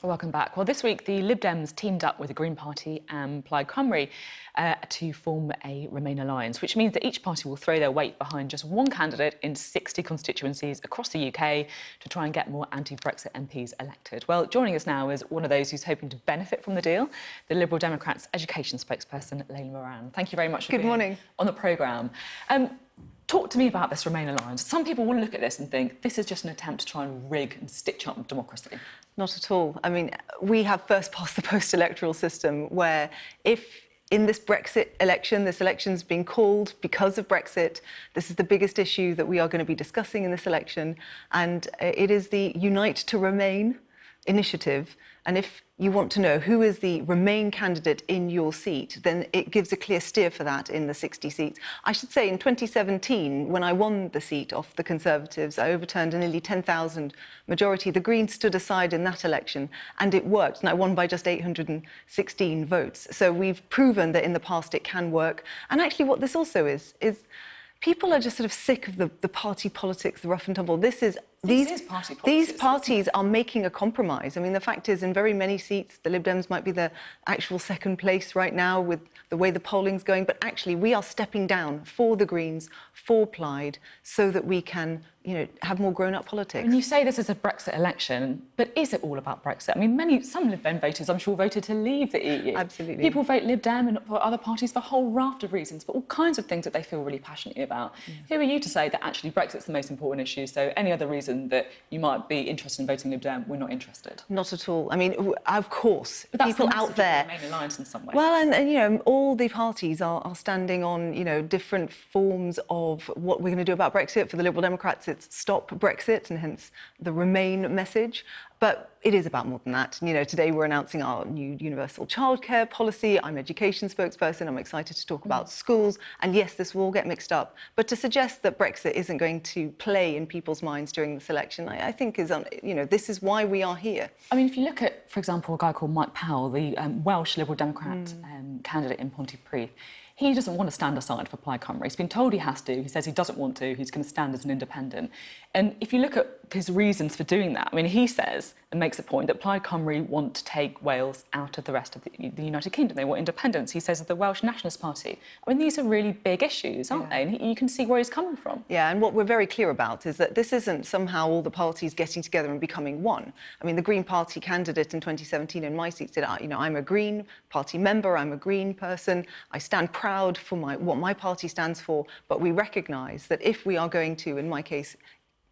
Welcome back. Well, this week the Lib Dems teamed up with the Green Party and Plaid Cymru to form a Remain alliance, which means that each party will throw their weight behind just one candidate in 60 constituencies across the UK to try and get more anti-Brexit MPs elected. Well, joining us now is one of those who's hoping to benefit from the deal, the Liberal Democrats' education spokesperson, Layla Moran. Thank you very much for being on the programme. Talk to me about this Remain alliance. Some people will look at this and think this is just an attempt to try and rig and stitch up democracy. Not at all. I mean, we have first past the post electoral system where if in this Brexit election, this election's been called because of Brexit, this is the biggest issue that we are going to be discussing in this election, and it is the Unite to Remain initiative. And if you want to know who is the Remain candidate in your seat, then it gives a clear steer for that in the 60 seats. I should say in 2017, when I won the seat off the Conservatives, I overturned a nearly 10,000 majority. The Greens stood aside in that election and it worked, and I won by just 816 votes. So we've proven that in the past it can work. And actually what this also is people are just sort of sick of the party politics, the rough and tumble. These parties are making a compromise. I mean, the fact is, in very many seats, the Lib Dems might be the actual second place right now with the way the polling's going, but actually we are stepping down for the Greens, for Plaid, so that we can, have more grown-up politics. And you say this is a Brexit election, but is it all about Brexit? I mean, some Lib Dem voters, I'm sure, voted to leave the EU. Absolutely. People vote Lib Dem and for other parties for a whole raft of reasons, for all kinds of things that they feel really passionately about. Yeah. Who are you to say that actually Brexit's the most important issue, so any other reason that you might be interested in voting Lib Dem, we're not interested? Not at all. I mean, of course, but that's people out there... Remain alliance in some way. Well, and all the parties are standing on, different forms of what we're going to do about Brexit. For the Liberal Democrats, it's stop Brexit, and hence the Remain message. But it is about more than that. Today we're announcing our new universal childcare policy. I'm education spokesperson. I'm excited to talk about schools. And yes, this will all get mixed up. But to suggest that Brexit isn't going to play in people's minds during this election, I think is, this is why we are here. I mean, if you look at, for example, a guy called Mike Powell, the Welsh Liberal Democrat candidate in Pontypridd, he doesn't want to stand aside for Plaid Cymru. He's been told he has to. He says he doesn't want to. He's going to stand as an independent. And if you look at his reasons for doing that, I mean, he says and makes a point that Plaid Cymru want to take Wales out of the rest of the United Kingdom. They want independence. He says of the Welsh Nationalist Party. I mean, these are really big issues, aren't they? And you can see where he's coming from. Yeah, and what we're very clear about is that this isn't somehow all the parties getting together and becoming one. I mean, the Green Party candidate in 2017 in my seat said, I'm a Green Party member, I'm a Green person, I stand proud for what my party stands for, but we recognise that if we are going to, in my case,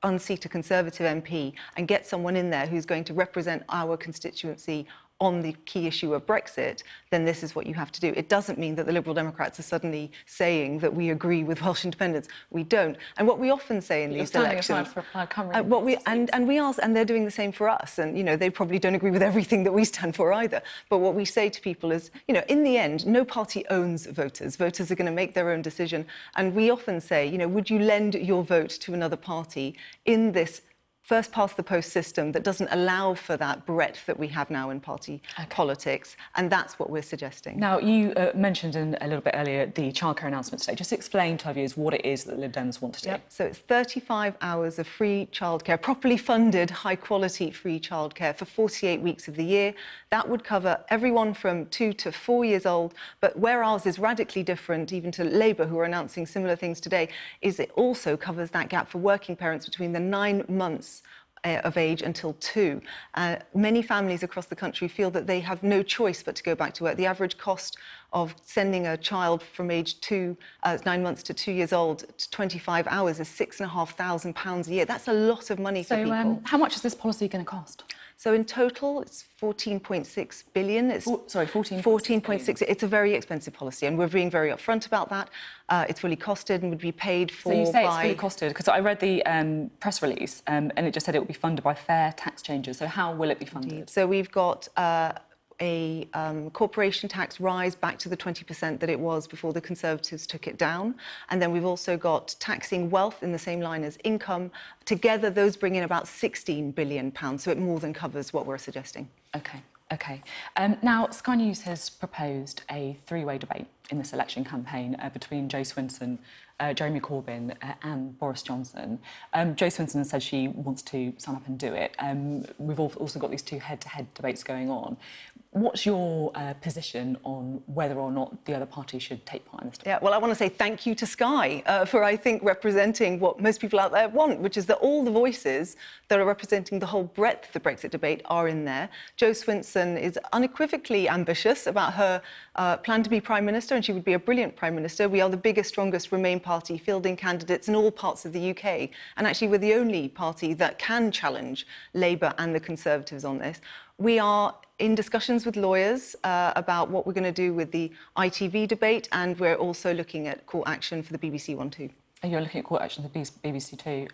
unseat a Conservative MP and get someone in there who's going to represent our constituency on the key issue of Brexit, then this is what you have to do. It doesn't mean that the Liberal Democrats are suddenly saying that we agree with Welsh independence. We don't. And what we often say in these elections, for Plaid Cymru, and they're doing the same for us. And they probably don't agree with everything that we stand for either. But what we say to people is, in the end, no party owns voters. Voters are going to make their own decision. And we often say, would you lend your vote to another party in this first past the post system that doesn't allow for that breadth that we have now in party politics, and that's what we're suggesting. Now, you mentioned a little bit earlier the childcare announcement today. Just explain to our viewers what it is that Lib Dems want to do. Yep. So it's 35 hours of free childcare, properly funded, high-quality free childcare for 48 weeks of the year. That would cover everyone from 2 to 4 years old, but where ours is radically different, even to Labour, who are announcing similar things today, is it also covers that gap for working parents between the 9 months of age until 2. Many families across the country feel that they have no choice but to go back to work. The average cost of sending a child from age 9 months to 2 years old to 25 hours is £6,500 a year. That's a lot of money for people. So how much is this policy going to cost? So in total, it's 14.6 billion. Sorry, 14.6. It's a very expensive policy, and we're being very upfront about that. It's fully costed and would be paid for. So you say it's fully costed, because I read the press release and it just said it would be funded by fair tax changes. So how will it be funded? Indeed. So we've got a corporation tax rise back to the 20% that it was before the Conservatives took it down. And then we've also got taxing wealth in the same line as income, Together, those bring in about £16 billion, so it more than covers what we're suggesting. OK. OK. Now, Sky News has proposed a three-way debate in this election campaign between Jo Swinson, Jeremy Corbyn and Boris Johnson. Jo Swinson said she wants to sign up and do it. We've also got these two head-to-head debates going on. What's your position on whether or not the other party should take part in this debate? Yeah, well, I want to say thank you to Sky for, I think, representing what most people out there want, which is that all the voices that are representing the whole breadth of the Brexit debate are in there. Jo Swinson is unequivocally ambitious about her plan to be Prime Minister, and she would be a brilliant Prime Minister. We are the biggest, strongest Remain party fielding candidates in all parts of the UK. And actually, we're the only party that can challenge Labour and the Conservatives on this. We are in discussions with lawyers about what we're going to do with the ITV debate, and we're also looking at court action for the BBC One too. You're looking at court action for the BBC too.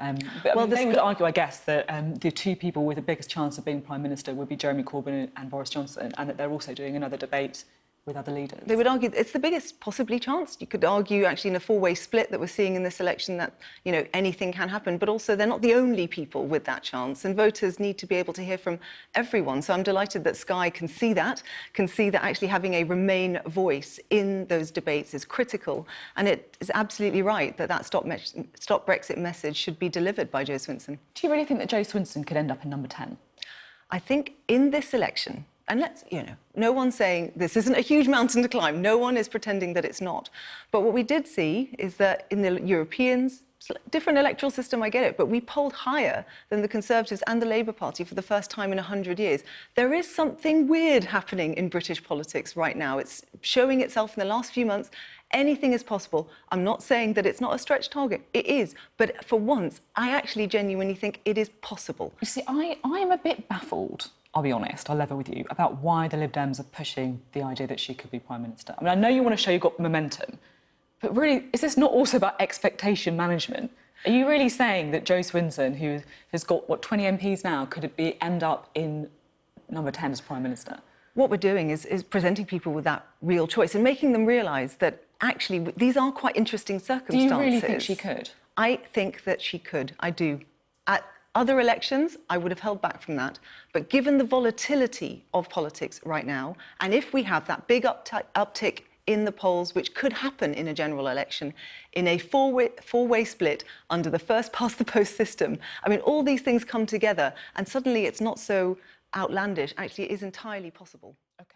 But they would argue, I guess, that the two people with the biggest chance of being Prime Minister would be Jeremy Corbyn and Boris Johnson, and that they're also doing another debate with other leaders. They would argue it's the biggest possibly chance. You could argue actually in a four-way split that we're seeing in this election that, you know, anything can happen, but also they're not the only people with that chance, and voters need to be able to hear from everyone. So I'm delighted that Sky can see that actually having a Remain voice in those debates is critical, and it is absolutely right that Stop Brexit message should be delivered by Jo Swinson. Do you really think that Jo Swinson could end up in number 10? I think in this election, and let's, no one's saying this isn't a huge mountain to climb. No one is pretending that it's not. But what we did see is that in the Europeans, different electoral system, I get it, but we polled higher than the Conservatives and the Labour Party for the first time in 100 years. There is something weird happening in British politics right now. It's showing itself in the last few months. Anything is possible. I'm not saying that it's not a stretch target. It is. But for once, I actually genuinely think it is possible. You see, I am a bit baffled, I'll be honest, I'll level with you, about why the Lib Dems are pushing the idea that she could be Prime Minister. I mean, I know you want to show you've got momentum, but really, is this not also about expectation management? Are you really saying that Jo Swinson, who has got, 20 MPs now, could end up in number 10 as Prime Minister? What we're doing is presenting people with that real choice and making them realise that actually these are quite interesting circumstances. Do you really think she could? I think that she could. I do. At other elections, I would have held back from that. But given the volatility of politics right now, and if we have that big uptick in the polls, which could happen in a general election, in a four-way split under the first-past-the-post system, I mean, all these things come together, and suddenly it's not so outlandish. Actually, it is entirely possible. Okay.